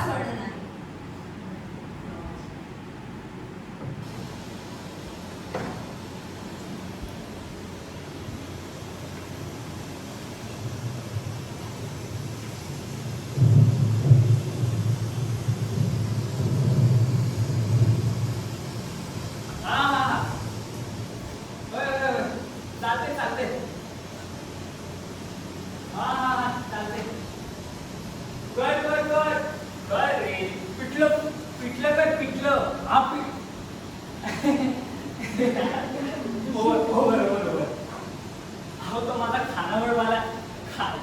सोडलं नाही.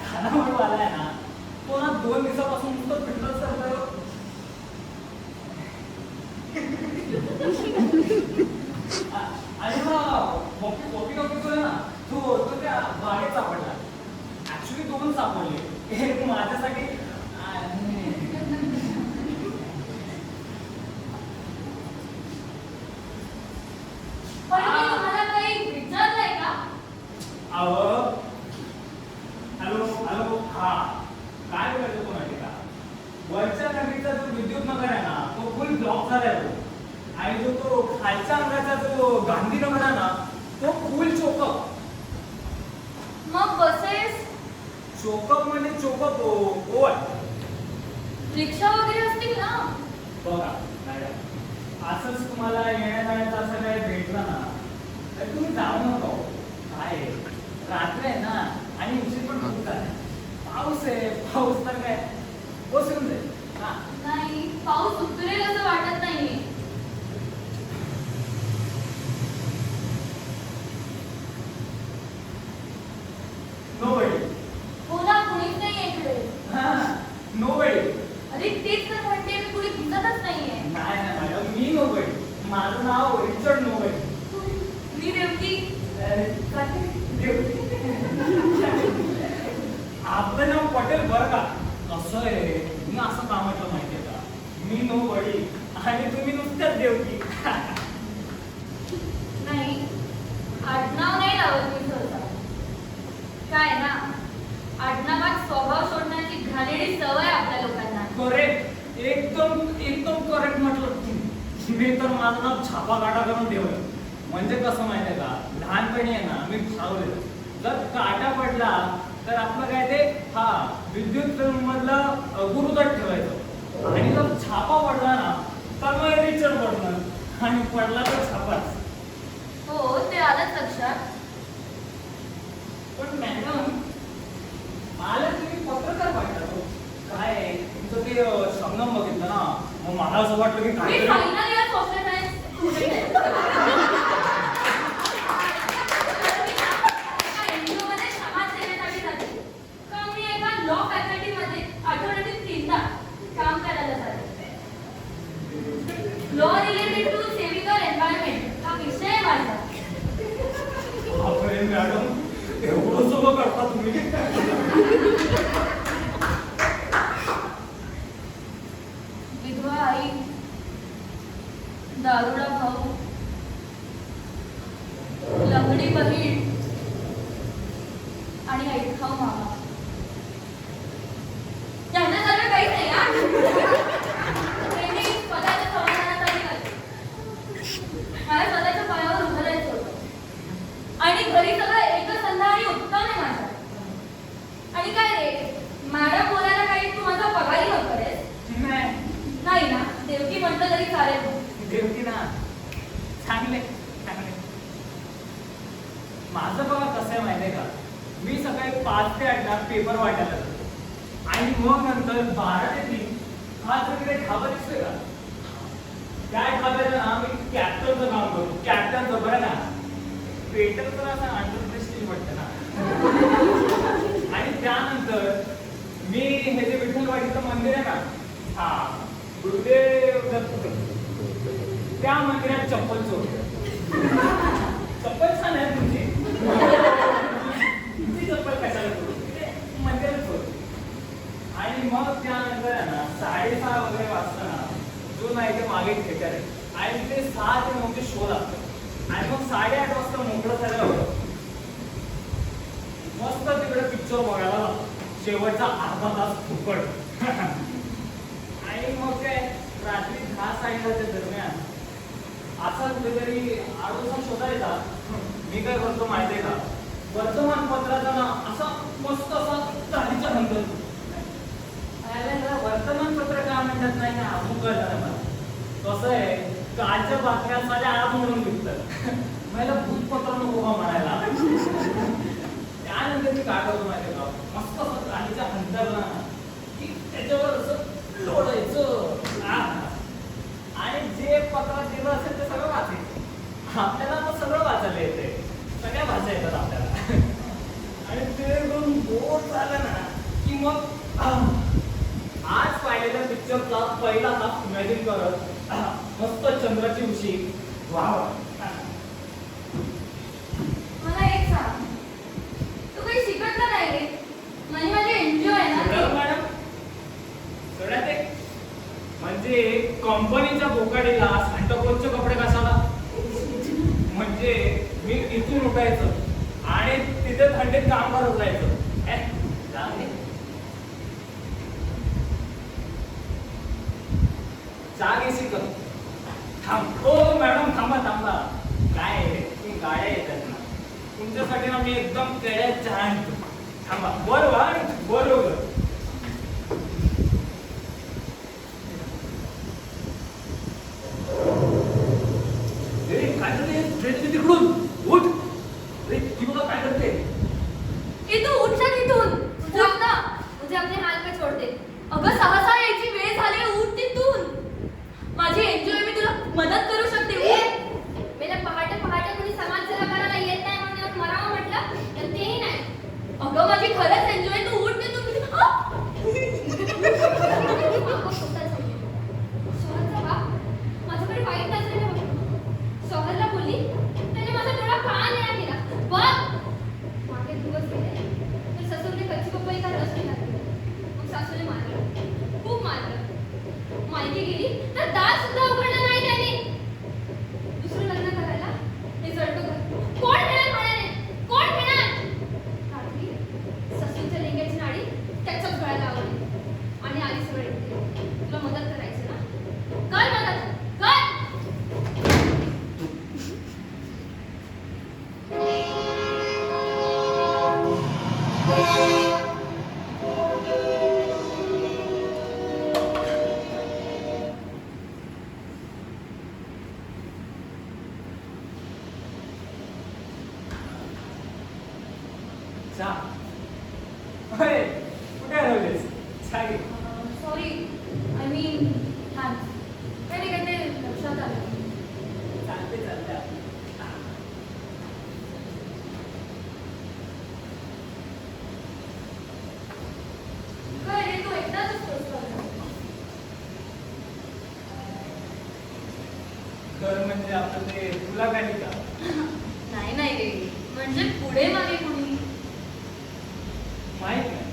खानावळवाला आहे ना, तो ना 2 दिवसापासून नुसतं फिटनेस करतोय. आणि कॉपी करतोय ना, तो त्या बागेत सापडला. ऍक्च्युली 2 सापडले, एक माझ्यासाठी हॅलो हा काय बोलायचं तो माहिती का, वरच्या नगरीचा जो विद्युत नगर आहे ना, तो फुल ब्लॉक झालाय तो. आणि तो खालच्या अंगाचा जो गांधीनगर आहे ना, तो फुल चोकअप. मग बसेस चोकअप म्हणजे चोकअप ओव्हर. रिक्षा वगैरे असतील ना. बघा असंच तुम्हाला येण्या जाण्याचं असं काही भेटलं ना, तर तुम्ही जाऊ नका. काय रात्र आहे ना, आणि उशीर पण खूप झाला. पाऊस आहे, पाऊस तर काय बसून जाईल. नाही, पाऊस उतरेल असं वाटत नाही. नोबडी. हो ना, कुणीच नाही इकडे. नोबडी. अरे तेच तर म्हणते मी, कुणी दिसतच नाहीये. नाही मॅडम, मी नोबडी. माझं नाव रिचर्ड नोबडी. मी देवकी. आपलं नाव पटेल बरं का. कसं आहे, मी असं का म्हटलं माहितीये का, मी नोबडी आणि तुम्ही नुसत्याच देवकी. नाही, आडनाव नाही लावत मी सहसा. काय ना, आडनावात स्वभाव सोडण्याची घाणेरडी सवय आपल्या लोकांना. करेक्ट, एकदम एकदम करेक्ट म्हटलं. मी तर माझं नाव छापा काटा करून ठेवलं. म्हणजे कसं माहितीये का, लहानपणी आहे ना मी ठरवलेलं, जर काटा पडला तर आपलं काय ते विद्युत मधलं गुरुदत्त ठेवायचं. आणि जर छापा पडला ना, तर मग रिचर्ड पडणार. आणि पडला तर छापाच. हो, ते आलंच लक्षात. पण मॅडम, मला तुम्ही पत्रकार वाटतो. काय तुमचं ते संगम बघितलं ना, मग मला असं वाटलं की मी काय final year software science student आहे. लॉ फॅकल्टी मध्ये आठवड्यातील 3दा काम करायला जाते. Law related to saving our environment हा विषय आहे माझा. बापरे मॅडम, एवढं सगळं करता तुम्ही. विधवा आई, दारुडा भाऊ, लंगडी बहीण आणि ऐकाऊ मामा. त्यांना सगळं काहीच नाही हा. त्यांनी स्वतःच्या समाधानासाठी करते. मला स्वतःच्या पायावर उभं राहायचं होतं. आणि घरी सगळं एकसंध आणि उत्तम आहे माझा. आणि काय रे, मॅडम बोलायला काही तू माझा पगारी नव्हतं रे. नाही ना, देवकी म्हटलं तरी चालेल. देवकी ना, चांगले चांगले. माझं बघा कसं आहे माहितीये का, मी सकाळी 5 ते 8 पेपर वाटायला जातो. आणि मग नंतर 12 ते 3 हा तिकडे ढाबा दिसतोय का, त्या ढाब्याला ना मी कॅप्टनचं काम करतो. कॅप्टनचं बरं ना, पेटर तर असं अंडरप्रेस्टिज वाटतं ना. आणि त्यानंतर मी हे जे विठ्ठलवाडीचं मंदिर आहे ना, गुरुदेव दत्त, त्या मंदिरात चप्पल चोरतो. चप्पल छान आहे तुमची. तुमची चप्पल कशाला चोरतो, मंदिरात चोरतो. आणि मग त्यानंतर आहे ना 6:30 वगैरे वाजता ना, जो नाही ते मागे थिएटर आहे, आणि ते 6 ते 9 शो लागतो. आणि मग 8:30 वाजता मोकळं झालं होतं, मस्त तिकडे पिक्चर बघायला शेवटचा अर्धा तास फुकट. आणि करायच्या दरम्यान असा कुठेतरी आडोसा शोधायचा. मी काय करतो माहितीये का, वर्तमानपत्राचा ना असा मस्त असा चालीचा हंगल. वर्तमानपत्र काय म्हणतात नाही ना, अजून कळलं मला. कसं आहे, कालच्या बातम्या साऱ्या आज म्हणून विकतात. मला भूतपत्र नको का म्हणायला. त्यानंतर मी काय करतो माहितीये का, मस्त असं चालीच्या हंतरला की त्याच्यावर असं लोढायचं आणि जे पत्रात दिलं असेल ते सगळं वाचायचं. आपल्याला मग सगळं वाचायला येते, सगळ्या भाषा येतात आपल्याला. आणि ते करून बोर झालं ना की मग आज पाहिलेल्या पिक्चरचा पहिला हाफ इमॅजिन करत मस्त चंद्राची उशी. वा मला एक सांग, तू काही शिकत का नाही रे? म्हणजे माझी एन्जॉय आहे ना ते. मॅडम सगळ्यात एक म्हणजे कंपनीच्या बोकाडीला सांताक्लॉजचे कपडे कशाला. म्हणजे मी इथून उठायचं आणि तिथे थंडीत काम करत जायचं. चहा घेशील का? थांब. हो मॅडम थांबा थांबा. काय तुम्ही गाड्या येतात ना, तुमच्यासाठी ना मी एकदम केळ्यात चहा आणतो. थांबा. बरोबर बरोबर. काय करते तिकडून? उठ. ती बघा काय करते. तू उठचा तिथून. उठ ना, मुझे अपने हाल पे छोड़ दे. अगं सहसा यायची वेळ झाली, उठ तिथून. माझी एन्जॉय मी तुला मदत करू शकते. मेला पहाटे पहाटे कोणी समाजसेवा करायला येत नाही म्हणून मरावं म्हटलं तर तेही नाही. अगं माझी खरंच एन्जॉय, तू उठ तिथून. शहरचा बाप माझ्याकडे वाईट नजरेने बघतो. शहरला बोलली त्याने माझा डोळा का नाही केला. बघ मागे दिवस गेले तर सासूने कच्ची पपईचा रस पिला. मग सासूने मारलं, खूप मारलं. मायके गेली तर दात सुद्धा उघडलं नाही त्याने. दुसरं लग्न करायला हे जळतो घर. कोण मिळेल म्हणाले, कोण मिळेल. काढली सासूच्या लेंग्याची नाडी त्याच्याच गळ्याला आवडली आणि आली सरळ इकडे. तुला मदत करायची ना, कर मदत कर. चहा. अरे कुठे हरवलीस? चहा घे. Sorry, I mean thanks. काही नाही, काही ते लक्षात आलं. चालते चालते. काय रे, तू एकटाच असतोस का? घर म्हणजे आपलं ते तुला काही का? नाही नाही रे, म्हणजे पुढे मागे कोणी माहित नाही,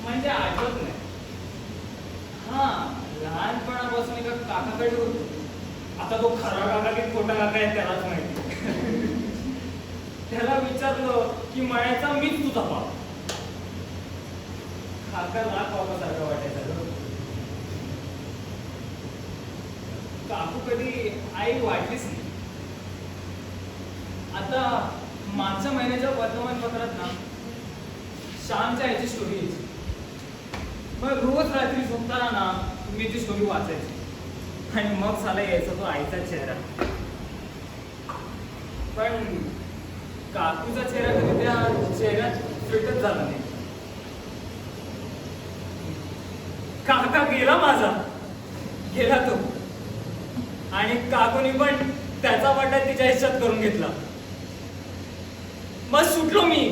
म्हणजे आठवत नाही. हा लहानपणापासून एका काकाकडे होतो. आता तो खरा काका की खोटा काका आहे त्यालाच माहिती. त्याला विचारलं की म्हणायचा मीच तुझा बाप. काका लाख बाबासारखं वाटायचं. काकू कधी आई वाटलीच नाही. आता मागच्या महिन्याच्या वर्तमानपत्रात ना श्यामच्या याची स्टोरी यायची. मग रोज रात्री झोपताना ना मी ती स्टोरी वाचायची आणि मग साला यायचा तो आईचा चेहरा. पण काकूचा चेहरा कधी त्या चेहऱ्यात फिटच झाला नाही. काका गेला माझा, गेला तो. आणि काकूनी पण त्याचा वाटा तिच्या आयुष्यात करून घेतला. मग सुटलो मी.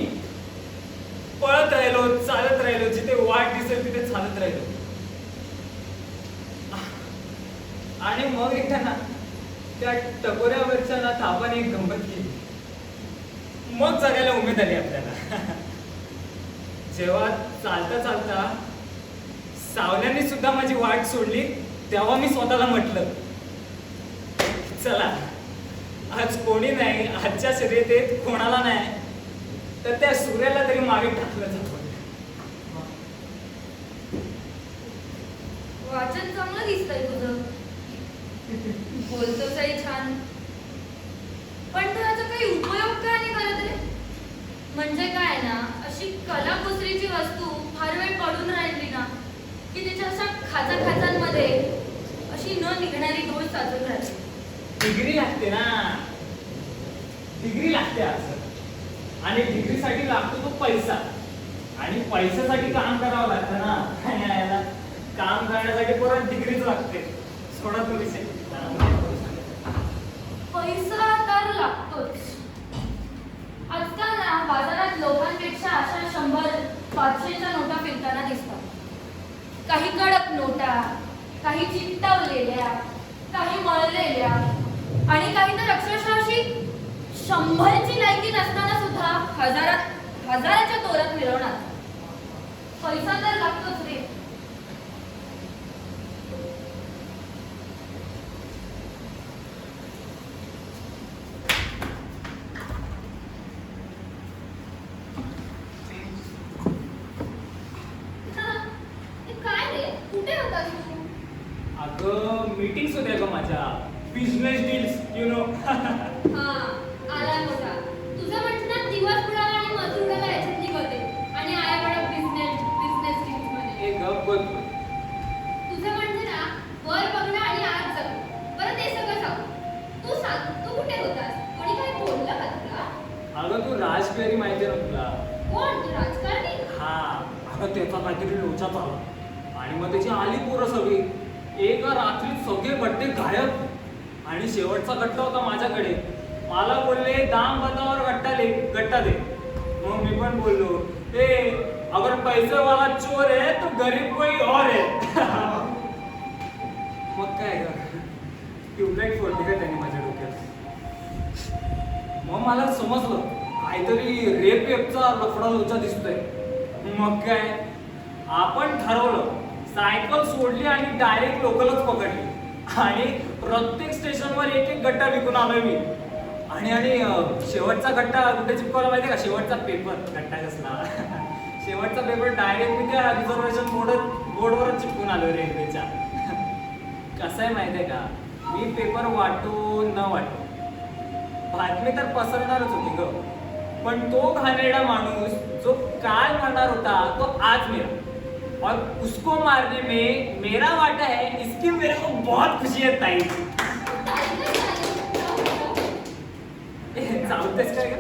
पळत राहिलो, चालत राहिलो, जिथे वाट दिसेल तिथे चालत राहिलो. आणि मग एकदा ना त्या टकोऱ्यावरच्या ना थापाने एक गंमत केली. मग जगायला उमेद आली आपल्याला. जेव्हा चालता चालता सावल्याने सुद्धा माझी वाट सोडली, तेव्हा मी स्वतःला म्हटलं, चला आज कोणी नाही, आजच्या शर्यतीत कोणाला नाही तर त्या सूर्याला तरी मागे टाकलं जातं. वाचन चांगलं दिसतंय तुझं. बोलतोसही छान. पण त्याचा काही उपयोग काय नाही करत रे? म्हणजे काय ना, अशी कलाकुसरीची वस्तू फार वेळ पडून राहिली ना की त्याच्या अशा खाचाखाचांमध्ये अशी न निघणारी दोष साचून राहते. डिग्री लागते ना, डिग्री लागते असं. आणि डिग्रीसाठी लागतो तो पैसा, आणि पैशासाठी काम करावं लागतं ना. आणि याला काम करण्यासाठी परत डिग्रीच लागते. सोडा तो विषय. पैसा तर लागतोच. आजकाल ना बाजारात लोकांपेक्षा अशा 100-500च्या नोटा फिरताना दिसतात. काही कडक नोटा, काही चिकटवलेल्या, काही मळलेल्या, आणि काही तर अक्षरशः अशी 100ची लायकी नसताना सुद्धा हजाराच्या तोरात मिळवणार. पैसा तर लागतोच रे. काय रे, कुठे होता तू? अगं मीटिंग्स होत्या ग माझ्या, बिझनेस डील्स, यु नो. हा, आला मोठा. तुझं म्हणणं दिवस बुडाला आणि मजूर उडाला याच्यात निघते, आणि आया बडा बिझनेस डील्स मध्ये. एक गप्प. तुझं म्हणणं ना, वर बघणं आणि आत जगणं. बरं ते सगळं सांग. तू सांग, तू कुठे होतास? कोणी काय बोललं का तुला? अगं तू राजपेरी माहिती ना तुला? कोण, तू राजकारणी? हा, अगं त्याचा काहीतरी लोचा झाला, आणि मग त्याची आली पोरं सगळी. एका रात्रीत सगळे गट्टे गायब, आणि शेवटचा गट्टा होता माझ्याकडे. मला बोलले दाम बतावर गट्टा दे. मग मी पण बोललो, ते अगर पैसे वाला चोर है तो गरीब कोई और है. मग काय ग, ट्यूबलाईट फोडली का त्यांनी माझ्या डोक्यात. मग मला समजलं काहीतरी रेपचा लफडा लोचा दिसतोय. मग काय, आपण ठरवलं, सायकल सोडली आणि डायरेक्ट लोकलच पकडली, आणि प्रत्येक स्टेशनवर एक एक गट्टा विकून आलोय मी. आणि शेवटचा गट्टा कुठे चिपकवला माहितीये का? शेवटचा पेपर, गट्टा कसला. शेवटचा पेपर डायरेक्ट मी त्या रिझर्वेशन बोर्डवरच चिपकून आलोय रेल्वेच्या. कसं आहे माहितीये का, मी पेपर वाटो न वाटो बातमी तर पसरणारच होती ग. पण तो घाणेरडा माणूस जो काल मरणार होता तो आज मेरा, और उसको मारने में मेरा वाटा है, इसकी मेरे को बहुत खुशी है ताई. चालतेस काय ग?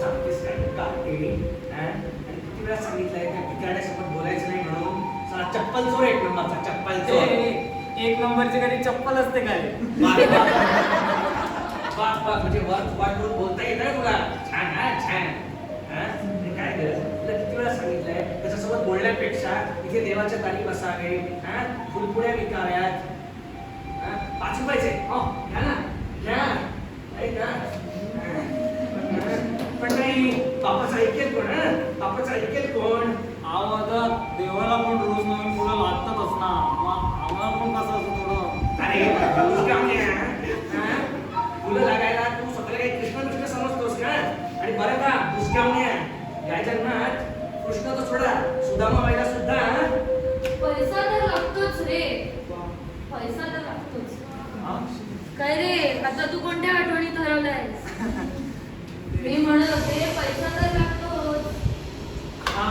सांगतेस काय का टेडी? किती वेळा सांगितलंय त्या भिकाऱ्यासोबत बोलायचं नाही म्हणून. साला चप्पल चोर एक नंबरचा, चप्पल चोर. एक नंबरची कधी चप्पल असते काय? बाप म्हणजे वाट बोलता येत आहे तुला. छान हा, छान. ते काय गरज? तुला किती वेळा सांगितलंय त्याच्यासोबत बोलण्यापेक्षा इथे देवाच्या दारी बसावे, फुलपुड्या विकाव्यात. 5 रुपयाचे हो घ्या ना, घ्या. ऐक ना. पण नाही, बापाचं ऐकेल कोण? बापाचं ऐकेल कोण? आता देवाला पण रोज नवीन फुलं लागतातच ना. मग आम्हाला पण कसं असं थोडं. अरे फुलं लागायला तू स्वतःला काही कृष्ण समजतोस का? आणि बरं का दुष्कामण्या, या जन्मात कृष्ण तर सोडा, सुदामा व्हायला सुद्धा पैसा तर लागतोच रे. पैसा तर लागतोच. काय रे, आता तू कोणत्या आठवणीत हरवलायस? मी म्हणत होते पैसा तर लागतोच. हा,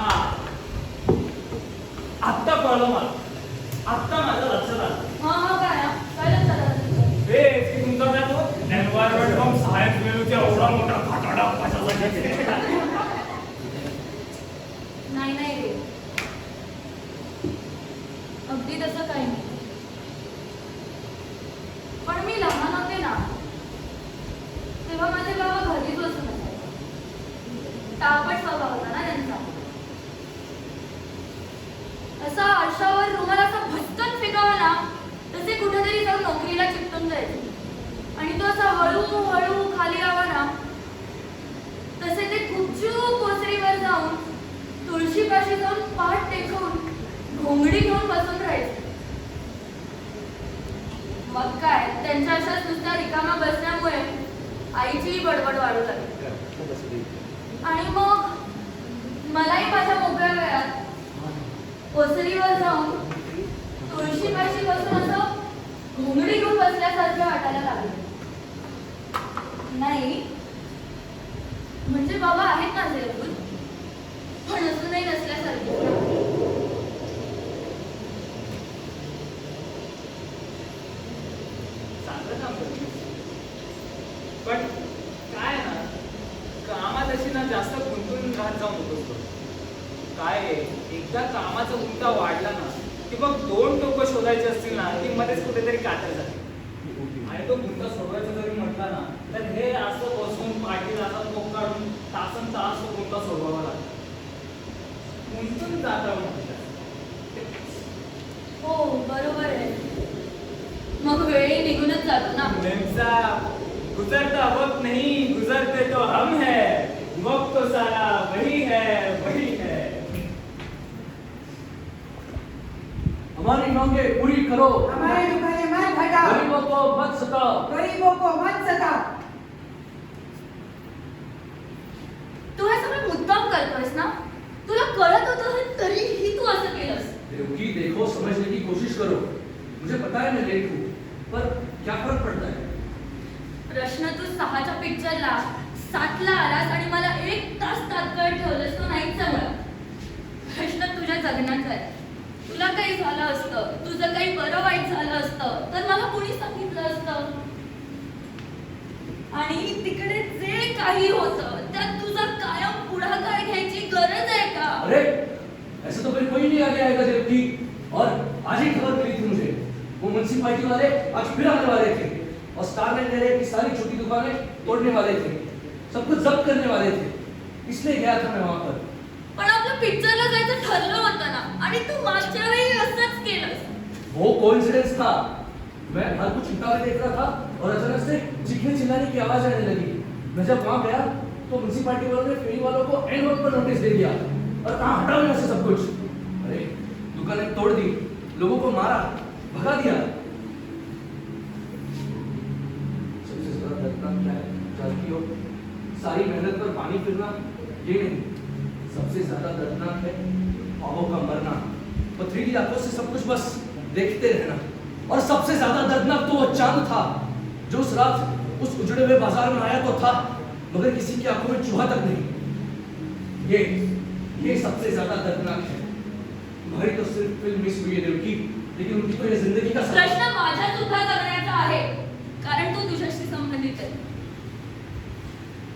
आत्ता कळलं मला. आत्ता माझं लक्षात आलं. काय लक्षात आलं तुझं? हे की तुमचा काय तो एन्व्हायरमेंट फ्रॉम सायन्स मेनूचा एवढा मोठा खटाडा कशासाठी? नाही रे, अगदी तसं काही नाही. पण मी लहान होते ना, तेव्हा माझे बाबा घरीच बसून असायचे. तापट स्वभाव होता ना त्यांचा. असा आरशावर रुमाल असा भटकन फेकावा ना, तसे कुठेतरी जाऊन नोकरीला चिकटून जायचे. आणि तो असा हळूहळू खाली यावा ना, तसे ते गुपचूप ओसरीवर जाऊन तुळशीपाशी जाऊन पाठ टेकवून घोंगडी घेऊन बसून राहायचे. मग काय, त्यांच्या अशाच नुसत्या रिकामा बसण्यामुळे आईचीही बडबड वाढू लागली. आणि मग मलाही माझ्या मोकळ्या वेळात ओसरीवर नसल्यासारखे वाटायला लागले. नाही म्हणजे बाबा आहेत माझे अजून, पण अजूनही नसल्यासारखे. चांगलं काम करतेस. पण काय ना, कामात अशी ना जास्त गुंतून राहत जाऊ नकोस बघ. काय आहे, एकदा कामाचा गुंता वाढला ना की मग दोन टोकं शोधायची असतील ना की मध्येच कुठेतरी कातर जाते. आणि तो गुंता सोडवायचा जरी म्हटला ना तर हे असं बसून पाठीला असा टोक काढून तासन तास तो गुंता सोडवावा लागतो. गुंतून जाता म्हणतात. हो बरोबर आहे. मग वेळही निघूनच जातो ना. मेमसा गुजरता वक्त नहीं, गुजरते तो हम है. वक्त तो सारा वही है, वही है. हमारी मांगे पूरी करो, हमारे दुकाने मत हटाओ, गरीबों को मत सताओ. गरीबों को मत सताओ. तू हे सगळं मुद्दाम करतोयस ना. तुला कळत होतं तरीही तू असं केलंस. देवकी देखो, समझने की कोशिश करो. मुझे पता है मैं लेट हूँ, पर क्या फर्क पड़ता है? प्रश्न तू 6च्या पिक्चरला 7ला आलास आणि मला 1 तास तात्काळ ठेवलंस, तो नाहीच जमला. प्रश्न तुझ्या जगण्याचा आहे. तुला काही झालं असतं, तुझं काही बरं वाईट झालं असतं तर मला कुणी सांगितलं असतं. आणि तिकडे जे काही होतं त्यात तुझा कायम पुढाकार घ्यायची गरज आहे का? अरे ऐसा तो फिर कोई नहीं आगे आएगा देवकी. और आज ही खबर मिली थी मुझे, वो म्युनिसिपैलिटी वाले आज फिर आने वाले थे और स्टारलाइट एरिया की सारी छोटी दुकानें तोड़ने वाले थे, सब कुछ जब्त करने वाले थे. इसलिए गया था मैं वहां पर. पण आपलं पिक्चरला जायचं ठरलं होतं ना, आणि तू मागच्या वेळी असंच केलंस. वो कोइंसिडेंस था. मैं हर कुछ उल्टा देख रहा था और अचानक से चीखने चिल्लाने की आवाज आने लगी. मैं जब वहां गया तो म्युनिसिपैलिटी वालों ने फेरी वालों को एंड वक्त पर नोटिस दे दिया और कहा हटाओ यहाँ से सब कुछ. अरे दुकानें तोड़ दी, लोगों को मारा, भगा दिया. सबसे ज्यादा दर्दनाक क्या है जानती हो? सारी मेहनत पर पानी फिरना ये नहीं, सबसे ज्यादा दर्दनाक है ख्वाबों का मरना. पथरीली आंखों से सब कुछ बस देखते रहना. और सबसे ज्यादा दर्दनाक तो वो चांद था जो उस रात उस उजड़े हुए बाजार में आया तो था, मगर किसी की आंखों में चूहा तक नहीं. ये सबसे ज्यादा दर्दनाक है. तुम्हारी तो सिर्फ फिल्म मिस हुई है देवकी, लेकिन उनकी तो ये जिंदगी का प्रश्न माझ्या सुद्धा जगण्याचा आहे, कारण तो तुझ्याशी संबंधित आहे.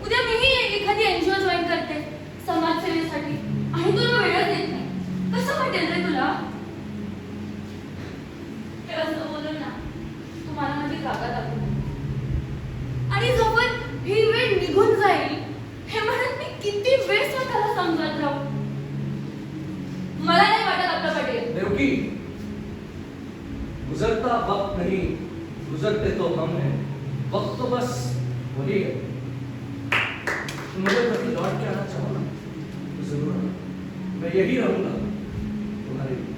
उद्या मीही एखादी एनजीओ जॉईन करते समाजसेवेसाठी, आणि तुला वेळच देत नाही. कसं वाटेल रे तुला? हे असं बोलून ना तू मला माझी जागा दाखव, आणि जोवर ही वेळ निघून जाईल हे म्हणत मी किती वेळ स्वतःला समजत राहू. मला नाही वाटत आपलं पटेल. देवकी, गुजरता वक्त नहीं, गुजरते तो हम हैं. वक्त तो बस वही है. तुम मुझे कभी लौट के आना चाहो ना तो जरूर आना. मैं यही रहूंगा तुम्हारे लिए.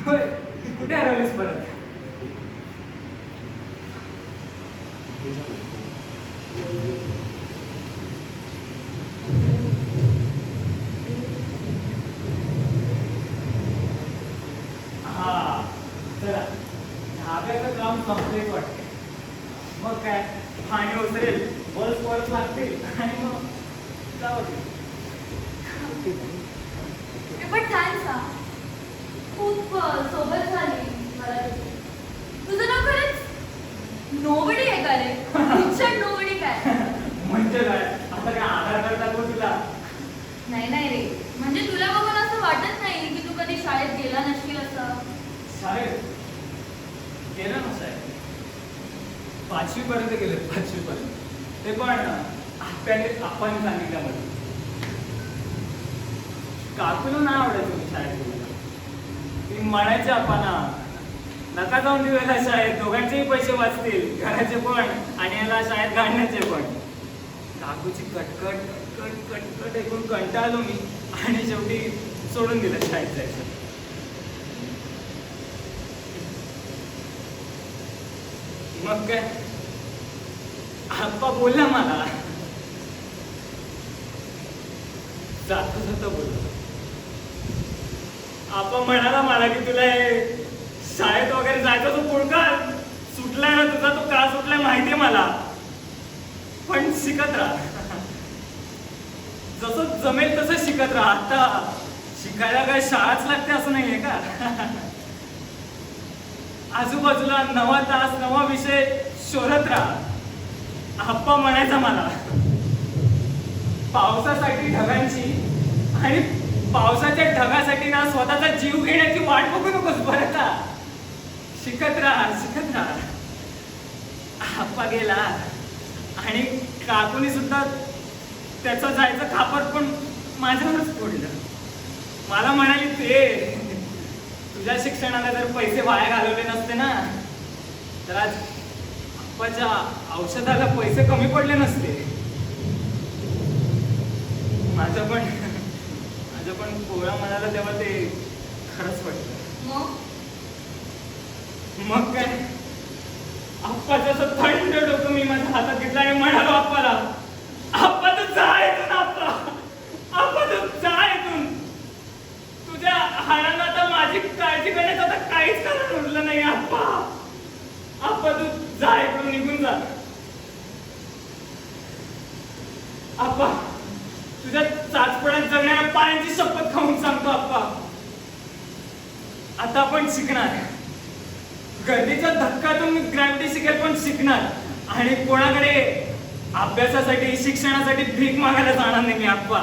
होय, कुठे हरवलीस परत? हा चला, धाब्याचं काम संपलेच वाटते. मग काय, पाणी उतरेल, बल्ब परत लागतील आणि मग जाऊ दे. पण थँक्स हा, खूप सोबत झाली मला तुझी. तुझं नाव खरंच नोबडी आहे का रे? भीषण नोबडी काय? म्हणजे काय, आता काय आधार कार्ड दाखवू तुला? नाही नाही रे, म्हणजे तुला बघून असं वाटत नाही की तू कधी शाळेत गेला नसशील असं. शाळेत गेला ना साहेब, 5वी पर्यंत गेले. 5वी पर्यंत ते पण आत्याने आप्पाने सांगितल्यामध्ये. काकूला नाही आवडायचं मी शाळेत गेलेलं. ती म्हणायचे आप्पांना, नका जाऊन देऊ याला शाळेत, दोघांचेही पैसे वाचतील, घराचे पण आणि याला शाळेत घालण्याचे पण. काकूची कटकट कटकट कटकट ऐकून कंटाळलो मी आणि शेवटी सोडून दिलं शाळेत जायचं. मग काय, आप्पा बोलला मला, जाता जाता बोलला. आप्पा म्हणाला मला की तुला हे शाळेत वगैरे जायचा तो पुळका सुटलाय ना तुझा, तो का सुटलाय माहितीये मला, पण शिकत राहा, जसं जमेल तसं शिकत राहा. आता शिकायला काय शाळाच लागते असं नाहीये का? आजूबाजूला नवा तास नवा विषय शोधत राहा. आप्पा म्हणायचा मला, पावसासाठी ढगांची आणि पावसाच्या ढगासाठी ना स्वतःचा जीव घेण्याची वाट बघू नकोस बरं का. शिकत राहा, शिकत राहा. आप्पा गेला आणि काकूनी सुद्धा त्याचं जायचं खापर पण माझ्यावरच फोडलं. मला म्हणाली ते तुझ्या शिक्षणाला जर पैसे वाया घालवले नसते ना तर आज आप्पाच्या औषधाला पैसे कमी पडले नसते. माझं पण पोळा म्हणाला तेव्हा ते खरंच वाटतं. मग काय, आप्पाचं असं थंड डोकं मी माझ्या हातात घेतलं आणि म्हणालो आप्पाला, आप्पा तू जा इथून, आप्पा तू जा इथून. तुझ्या हाडांना आता माझी काळजी करण्याचं आता काहीच कारण उरलं नाही. आप्पा तू जा इकडून, निघून जा. आप्पा तुझ्या चाचपड्यात जगणाऱ्या पायांची शपथ खाऊन सांगतो आप्पा, आता आपण शिकणार. गर्दीच्या धक्क्यातून मी ग्रॅव्हिटी शिकेल पण शिकणार. आणि कोणाकडे अभ्यासासाठी शिक्षणासाठी भीक मागायला जाणार नाही मी आप्पा,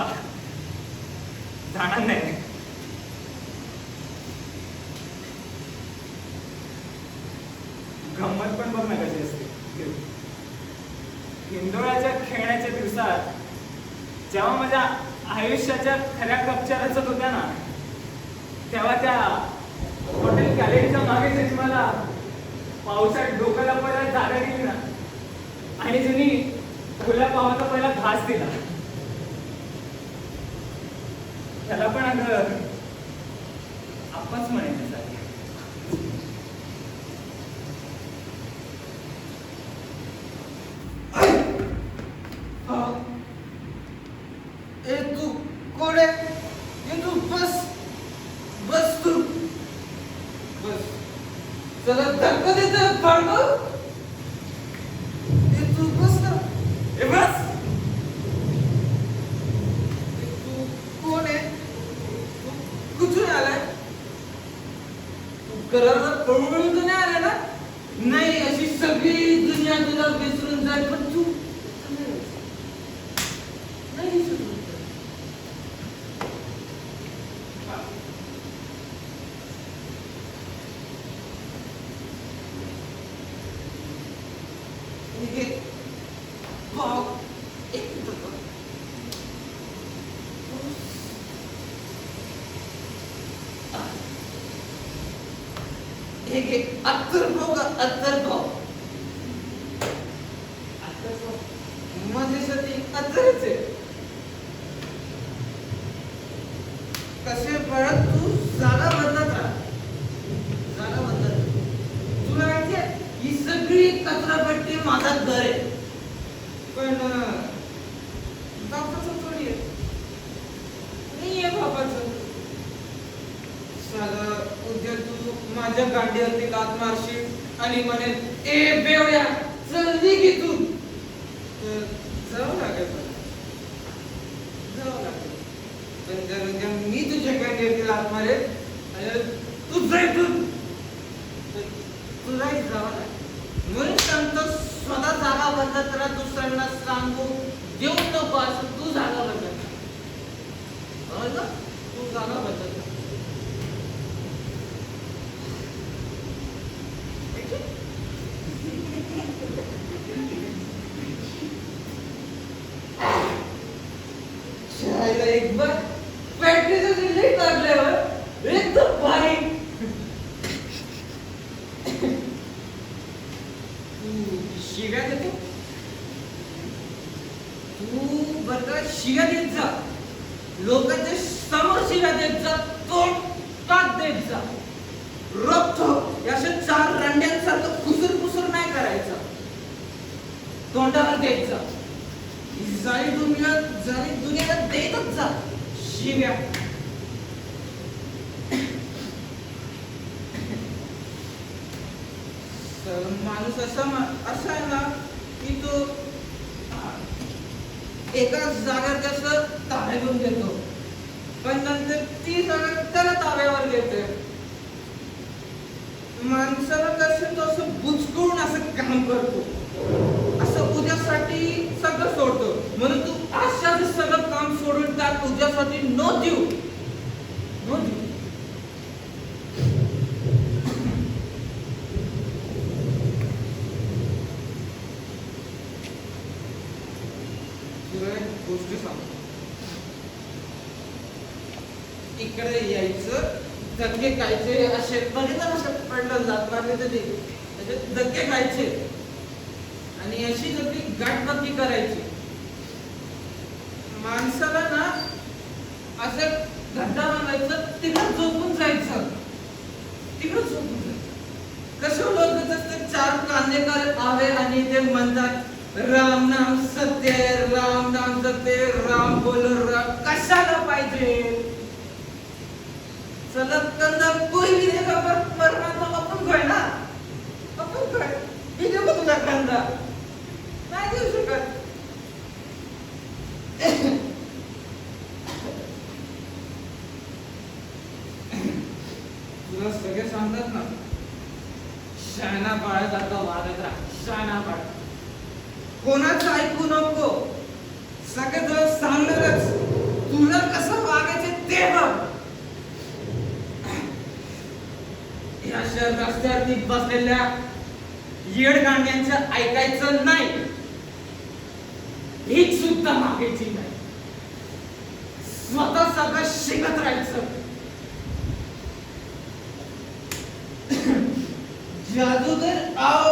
जाणार नाही. गंमत पण बघ ना कशी असते. हिंदोळ्याच्या खेळण्याच्या दिवसात जेव्हा माझ्या आयुष्याच्या खऱ्या कपच्या रचत होत्या ना तेव्हा त्या हॉटेल गॅलरीच्या मागे मला पावसात डोक्याला पहिला जागा दिली ना आणि जुनी खुल्या पावाचा पहिला घास दिला, त्याला पण अगं आपणच म्हणायचं. ए तू कोण आहे? ए तू बस बस, तू बस. चला धक्का देत पाडतो. ए तू बस ना. ए बस. तू कोण आहे? तू कुठून आलाय? तू करारला पळून तर नाही आलाय ना? नाही, अशी सगळी दुनिया तुला विसरून जाईल पण तू नाही विसरून. माझ्यासाठी अत्तरच आहे. कसे पळत तू जागा बदलत राहा, जागा बदलत. तुला माहितीये ही सगळी कचरापट्टी माझा घर आहे, पण बापाचं थोडी आहे. नाही आहे बापाचं. साला उद्या तू माझ्या गाडीवरती लात मारशील आणि म्हणे ए बेवड्या चल निघ इथून, तर जावं लागेल मला, जावं लागेल. पण जर उद्या मी तुझ्या गाडीवरती लात मारेल आणि तू जायतून तर तुलाही जावं लागेल. म्हणून सांगतो स्वतः जागा बदलत राहा, दुसऱ्यांना सांगू देऊ नको असं. तू जागा बदलत राहा, तू जागा बदलत राहा. एक बार बॅटरीचं रिलेट लागल्यावर एकदम भारी. शिव्या देतो तू बर का? शिव्या देत जा, लोकांच्या समोर शिव्या देत जा, तोंडात देत जा. रोखतो अशा 4 रंड्यांसारखं खुसूर नाही करायचं. तोंडावर देत जा. जाळी दुनियाला देतच जा शिव्या. तर माणूस असा आहे ना की तो एका जागेवर कसं ताब्या घेऊन घेतो, पण नंतर ती जागा त्याला ताब्यावर घेते. माणसाला कसं तो असं बुचकळून असं काम करतो, असं उद्यासाठी सगळं सोडतो. म्हणून तू आजच्याच सगळं काम सोडून टाक, तुझ्यासाठी नो देऊ. तुला एक गोष्ट सांगतो. इकडे यायचं, धक्के खायचे, असे बघितलं असे पडलं जात मारले तरी धक्के खायचे आणि अशी आपली गाठबत्ती करायची. माणसाला ना असं घंटा बांधायचं, तिकडं झोपून जायचं, तिकडं झोपून जायचं. कसं लोक असते चार कांदेकर आवे आणि ते म्हणतात राम नाम सत्य, राम नाम सत्य, राम बोलो राम. कशाला पाहिजे? चला कंदा कोई भी देगा पर परमात्मा आपण काय ना, आपण काय मी देऊ तुला कंदा नाही देऊ शकत. तुला सगळे सांगतात ना शहाणा बाळासारखा वागत राहा, शहाणा बाळ. कोणाचं ऐकू नको, सगळे तुला सांगणारच. तुला कसं वागायचं ते बघ. या शहर रस्त्यावरती बसलेल्या येडगांड्यांचं ऐकायचं नाही, भीक सुद्धा मागायची नाही, स्वतः सगळं शिकत राहायचं. जादूगर आओ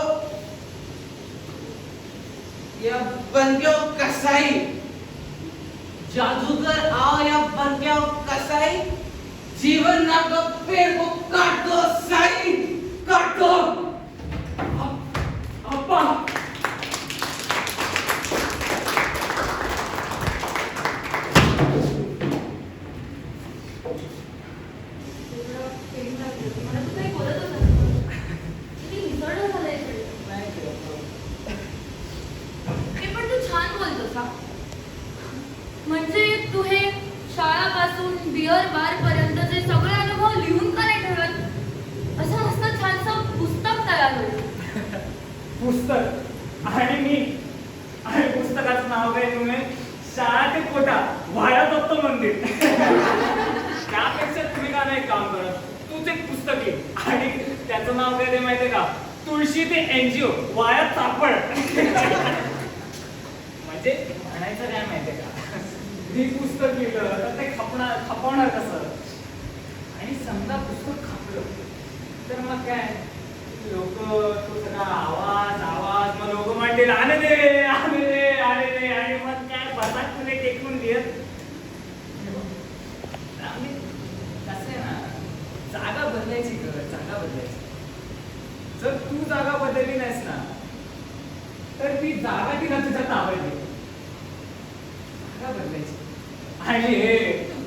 या बनक्यो कसाई, जादूगर आओ या बनक्यो कसाई. जीवन ना को पेड़ को काट दो साई, काट दो. अब्बा मला तू काही बोलत होता किती मिसळलं झालंय इकडे. हे पण तू छान बोलतोस हा. म्हणजे तू हे शाळापासून बिअर बार पर्यंतचे सगळे अनुभव लिहून का नाही ठेवत? असं मस्त छानसं पुस्तक तयार होईल. पुस्तक आणि मी, आणि पुस्तकाचं नाव काय तुम्ही? शाळा ते कोटा वाया दत्त मंदिर. त्यापेक्षा तुम्ही का नाही काम करत? तूच एक पुस्तक आहे आणि त्याचं नाव काय ते माहितीये का? तुळशी ते एनजीओ वाया चापड. म्हणजे म्हणायचं काय माहितीये का? मी पुस्तक लिहिलं तर ते खपवणार कसं? आणि समजा पुस्तक खपलं तर मग काय लोक तो सगळा आवाज मग लोक म्हणतील आले दे आणि मग काय बसात तुला टेकून देत. कसं आहे ना, जागा बदलायची जागा बदलायची. जर तू जागा बदलली नाहीस ना तर ती जागा तिला तुझ्या ताब्यात येईल. जागा बदलायची. आणि हे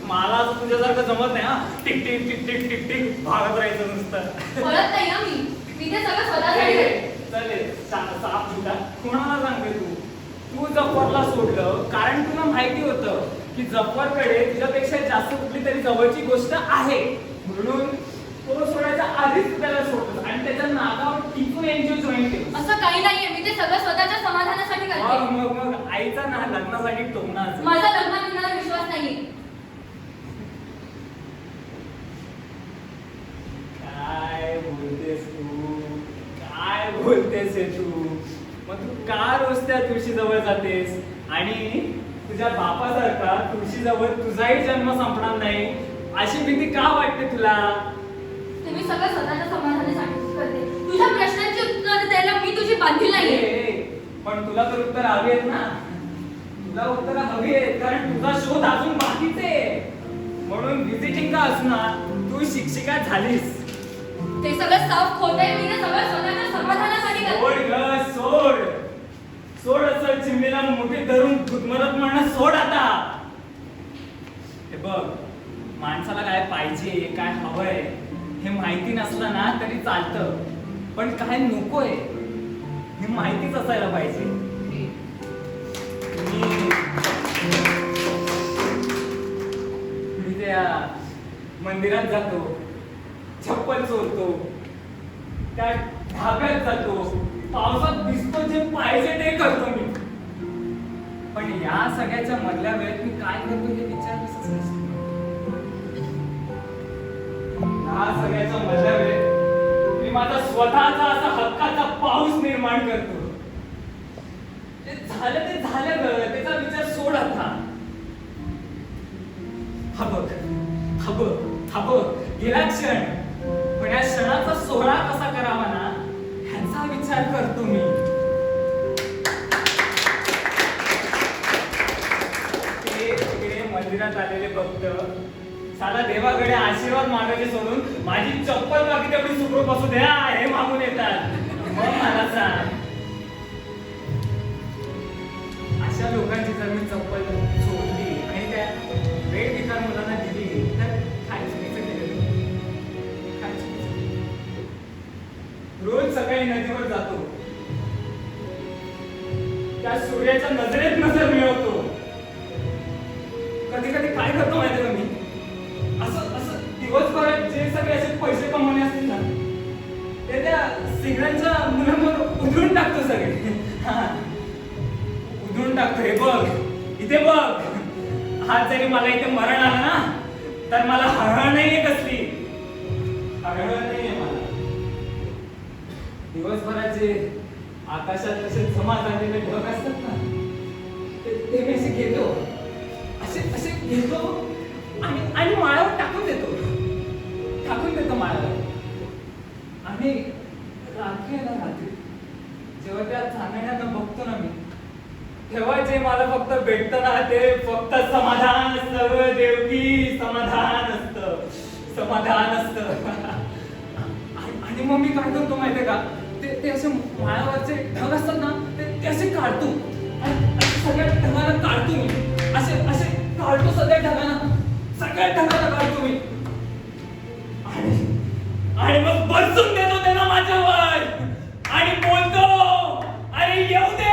मला तुझ्यासारखं जमत नाही हा. Tick tick tick tick tick tick भागत राहायचं नुसतं. कळत नाही हा मी ते सगळं स्वतःसाठी आहे. चालेल साफ तुला कोणाला सांगते तू जफरला सोडलं कारण तुला माहिती होतं की जफरकडे तुझ्यापेक्षा जास्त कुठली तरी जवळची गोष्ट आहे, म्हणून तो सोडायच्या आधीच तू त्याला सोडतोस आणि त्याच्या नागावर टिकून एनजीओ जॉईन केलं. असं काही नाहीये, मी ते सगळं स्वतःच्या समाधानासाठी करते. मग आईचा ना लग्नासाठी टोमणार. माझा लग्नात येणारा विश्वास नाहीये. काय बोलतेस तू? काय बोलतेस हे तू? मग तू का रोज त्या तुळशी जवळ जातेस आणि तुझ्या बापासारखा तुळशी जवळ तुझाही जन्म संपणार नाही अशी भीती का वाटते तुला? तुम्ही सगळं स्वतःच्या समाधानासाठी करते. तुझ्या प्रश्नांची उत्तर द्यायला मी तुझी बांधील नाहीये. पण तुला तर उत्तर हवी आहेत ना, तुला उत्तर हवी आहेत कारण तुझा शोध अजून बाकीच आहे. म्हणून व्हिजिटिंग का असणार, तू शिक्षिका झालीस. ते सगळं साफ खोट आहे. मी ते सगळं स्वतःच्या समाधानासाठी करते. सोड ग सोड सोड असं चिमणीला मोठी धरून गुदमरत म्हणणं सोड आता. हे बघ, माणसाला काय पाहिजे काय हवंय हे माहिती नसलं ना तरी चालतं, पण काय नकोय हे माहितीच असायला पाहिजे. मी त्या मंदिरात जातो, चप्पल चोरतो, त्या ढाब्यात जातो, पावसात भिजतो, जे पाहिजे ते करतो मी. पण या सगळ्याच्या मधल्या वेळेत मी काय करतो हे विचारलंच नसतं. या सगळ्याच्या मधल्या वेळेत मी माझा स्वतःचा असा हक्काचा पाऊस निर्माण करतो. ते झालं ग, त्याचा विचार सोड आता. हा बघ, गेला क्षण, पण या क्षणाचा सोहळा कसा करावा ना ह्याचा विचार करतो मी. ते तिकडे मंदिरात आलेले भक्त साधा देवाकडे आशीर्वाद मागायचे सोडून माझी चप्पल बाकी तेवढी सुखरूप असू द्या हे मागून येतात. मग मला सांग, अशा लोकांची जर मी चप्पल चोरली आणि त्या वेळविकार मुलांना दिली तर काय चुकीचं केलं? काय चुकीचं केलं? रोज सकाळी नदीवर जातो, त्या सूर्याच्या नजरेत नजर मिळवतो. कधी कधी काय करतो माहिती का मी, असं दिवसभरात जे सगळे असे पैसे कमवले असतील ना ते त्या सिगरेटच्या मुलांवर उधळून टाकतो सगळे. उधळून टाकतो. हे बघ, इथे बघ, आज जरी मला इथे मरण आलं ना तर मला हळहळ नाहीये कसली, हळहळ नाहीये मला. दिवसभरात जे आकाशात असे जमा झालेले ढग असतात ना ते मी असे घेतो, असे घेतो आणि माळावर टाकून देतो माळावर. आणि रात्री जेव्हा त्या चांदण्यांना बघतो ना मी, तेव्हा जे मला फक्त भेटतं ना ते फक्त समाधान असतं देवकी, समाधान असतं. आणि मग मी काय करतो माहितीये का, ते असे माळावरचे ढग असतात ना ते असे काढतो आणि सगळ्या ढगाला काढतो मी, असे काढतो सगळ्या ढगाला काढतो मी आणि मग बसून देतो त्याला माझ्यावर आणि बोलतो, अरे येऊ दे.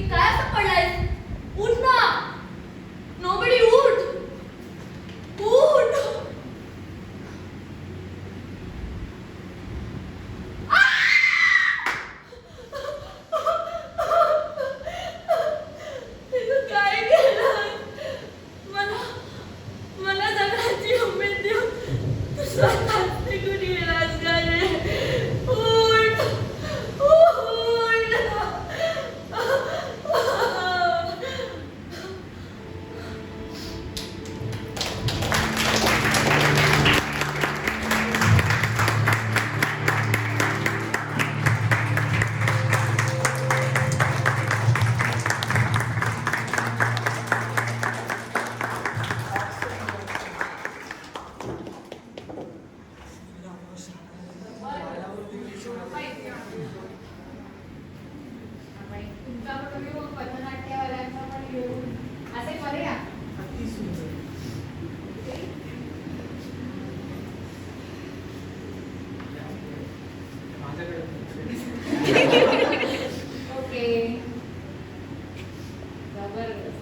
काय असं पडलाय? उठ ना. नोबडी उठ. काय केलं? मला जगाची उमेद देऊन तू स्वतःच निघून गेलास का रे? उठ. ओके. जबरदस्त.